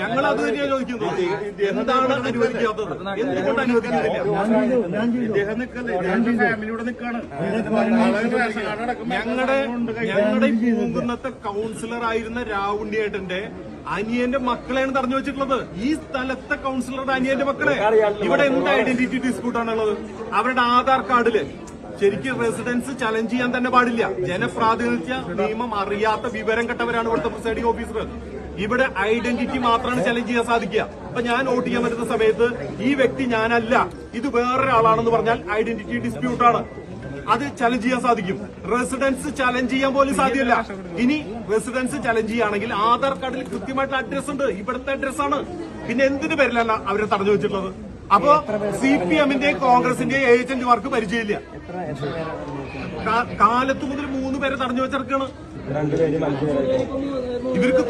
ഞങ്ങൾ അത് തന്നെയാണ് ചോദിക്കുന്നത്. എന്താണ് അനുവദിക്കാത്തത്? എന്തുകൊണ്ട് അനുവദിക്കുന്നില്ല? ഞങ്ങളുടെ പൂങ്കുന്നത്തെ കൗൺസിലർ ആയിരുന്ന രാവുണ്ണിയേട്ടന്റെ അനിയന്റെ മക്കളെയാണ് തടഞ്ഞു വെച്ചിട്ടുള്ളത്. ഈ സ്ഥലത്തെ കൗൺസിലറുടെ അനിയന്റെ മക്കളെ. ഇവിടെ എന്ത് ഐഡന്റിറ്റി ഡിസ്പ്യൂട്ടാണുള്ളത്? അവരുടെ ആധാർ കാർഡില് ശരിക്കും റെസിഡൻസ് ചലഞ്ച് ചെയ്യാൻ തന്നെ പാടില്ല. ജനപ്രാതിനിധ്യ നിയമം അറിയാത്ത വിവരം കെട്ടവരാണ് ഇവിടുത്തെ പ്രിസൈഡിംഗ് ഓഫീസർ. ഇവിടെ ഐഡന്റിറ്റി മാത്രമാണ് ചലഞ്ച് ചെയ്യാൻ സാധിക്കുക. അപ്പൊ ഞാൻ വോട്ട് ചെയ്യാൻ പറ്റുന്ന സമയത്ത് ഈ വ്യക്തി ഞാനല്ല, ഇത് വേറൊരാളാണെന്ന് പറഞ്ഞാൽ ഐഡന്റിറ്റി ഡിസ്പ്യൂട്ടാണ്. അത് ചലഞ്ച് ചെയ്യാൻ സാധിക്കും. റെസിഡൻസ് ചലഞ്ച് ചെയ്യാൻ പോലും സാധ്യമല്ല. ഇനി റെസിഡൻസ് ചലഞ്ച് ചെയ്യുകയാണെങ്കിൽ ആധാർ കാർഡിൽ കൃത്യമായിട്ടുള്ള അഡ്രസ് ഉണ്ട്, ഇവിടുത്തെ അഡ്രസ്സാണ്. പിന്നെ എന്തിന് പേരിലല്ല അവരെ തടഞ്ഞു വെച്ചിട്ടുള്ളത്? അപ്പോ CPM-ന്റെയും കോൺഗ്രസിന്റെയും ഏജന്റുമാർക്ക് പരിചയമില്ല. കാലത്ത് മുതൽ 3 പേരെ തടഞ്ഞു വെച്ചിറക്കാണ്. ഇവർക്ക്